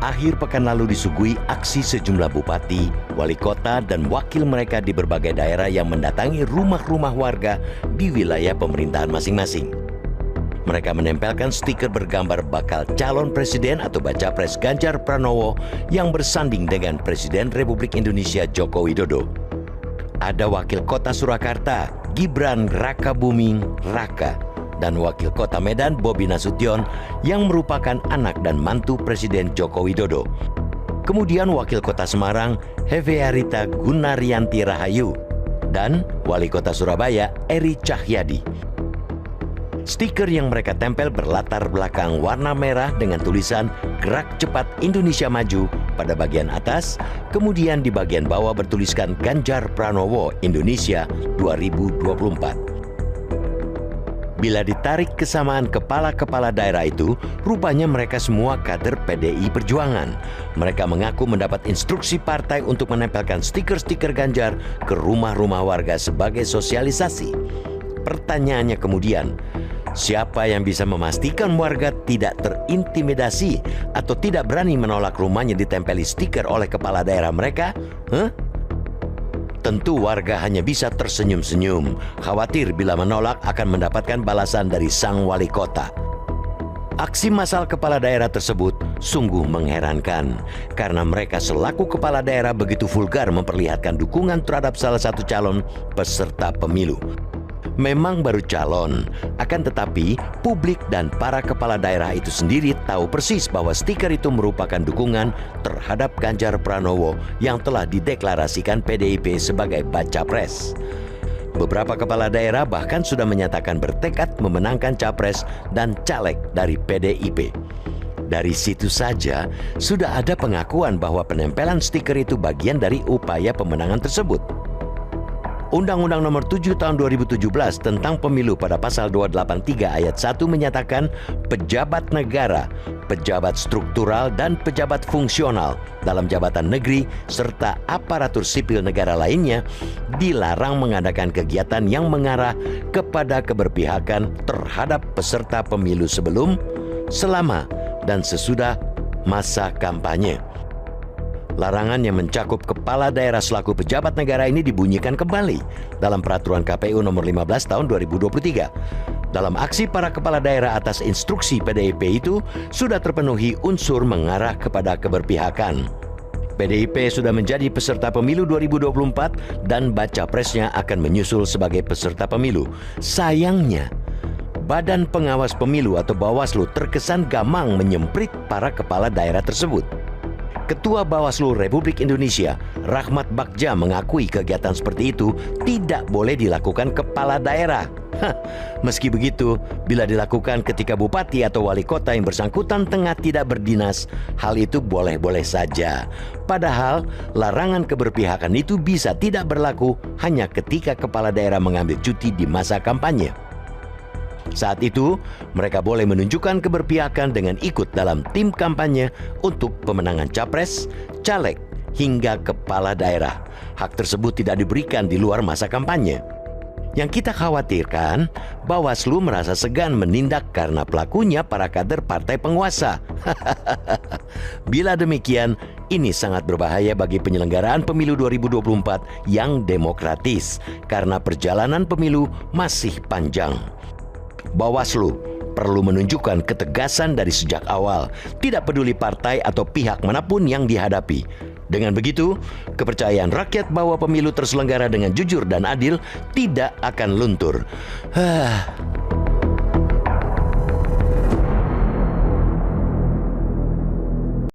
akhir pekan lalu disuguhi aksi sejumlah bupati, wali kota, dan wakil mereka di berbagai daerah yang mendatangi rumah-rumah warga di wilayah pemerintahan masing-masing. Mereka menempelkan stiker bergambar bakal calon presiden atau baca pres Ganjar Pranowo yang bersanding dengan Presiden Republik Indonesia Joko Widodo. Ada wakil kota Surakarta, Gibran Rakabuming Raka, dan wakil kota Medan Bobi Nasution yang merupakan anak dan mantu Presiden Joko Widodo. Kemudian wakil kota Semarang Hevearita Gunaryanti Rahayu dan wali kota Surabaya Eri Cahyadi. Stiker yang mereka tempel berlatar belakang warna merah dengan tulisan Gerak Cepat Indonesia Maju pada bagian atas, kemudian di bagian bawah bertuliskan Ganjar Pranowo Indonesia 2024. Bila ditarik kesamaan kepala-kepala daerah itu, rupanya mereka semua kader PDI Perjuangan. Mereka mengaku mendapat instruksi partai untuk menempelkan stiker-stiker Ganjar ke rumah-rumah warga sebagai sosialisasi. Pertanyaannya kemudian, siapa yang bisa memastikan warga tidak terintimidasi atau tidak berani menolak rumahnya ditempeli stiker oleh kepala daerah mereka? Tentu warga hanya bisa tersenyum-senyum, khawatir bila menolak akan mendapatkan balasan dari sang wali kota. Aksi massal kepala daerah tersebut sungguh mengherankan, karena mereka selaku kepala daerah begitu vulgar memperlihatkan dukungan terhadap salah satu calon peserta pemilu. Memang baru calon, akan tetapi publik dan para kepala daerah itu sendiri tahu persis bahwa stiker itu merupakan dukungan terhadap Ganjar Pranowo yang telah dideklarasikan PDIP sebagai baca pres. Beberapa kepala daerah bahkan sudah menyatakan bertekad memenangkan capres dan caleg dari PDIP. Dari situ saja sudah ada pengakuan bahwa penempelan stiker itu bagian dari upaya pemenangan tersebut. Undang-Undang Nomor 7 Tahun 2017 tentang Pemilu pada pasal 283 ayat 1 menyatakan pejabat negara, pejabat struktural, dan pejabat fungsional dalam jabatan negeri serta aparatur sipil negara lainnya dilarang mengadakan kegiatan yang mengarah kepada keberpihakan terhadap peserta pemilu sebelum, selama, dan sesudah masa kampanye. Larangan yang mencakup kepala daerah selaku pejabat negara ini dibunyikan kembali dalam Peraturan KPU Nomor 15 Tahun 2023. Dalam aksi para kepala daerah atas instruksi PDIP itu sudah terpenuhi unsur mengarah kepada keberpihakan. PDIP sudah menjadi peserta pemilu 2024 dan baca presnya akan menyusul sebagai peserta pemilu. Sayangnya, Badan Pengawas Pemilu atau Bawaslu terkesan gamang menyemprit para kepala daerah tersebut. Ketua Bawaslu Republik Indonesia, Rahmat Bagja, mengakui kegiatan seperti itu tidak boleh dilakukan kepala daerah. Meski begitu, bila dilakukan ketika bupati atau wali kota yang bersangkutan tengah tidak berdinas, hal itu boleh-boleh saja. Padahal, larangan keberpihakan itu bisa tidak berlaku hanya ketika kepala daerah mengambil cuti di masa kampanye. Saat itu, mereka boleh menunjukkan keberpihakan dengan ikut dalam tim kampanye untuk pemenangan capres, caleg, hingga kepala daerah. Hak tersebut tidak diberikan di luar masa kampanye. Yang kita khawatirkan, Bawaslu merasa segan menindak karena pelakunya para kader partai penguasa. Bila demikian, ini sangat berbahaya bagi penyelenggaraan pemilu 2024 yang demokratis, karena perjalanan pemilu masih panjang. Bawaslu perlu menunjukkan ketegasan dari sejak awal, tidak peduli partai atau pihak manapun yang dihadapi. Dengan begitu, kepercayaan rakyat bahwa pemilu terselenggara dengan jujur dan adil tidak akan luntur.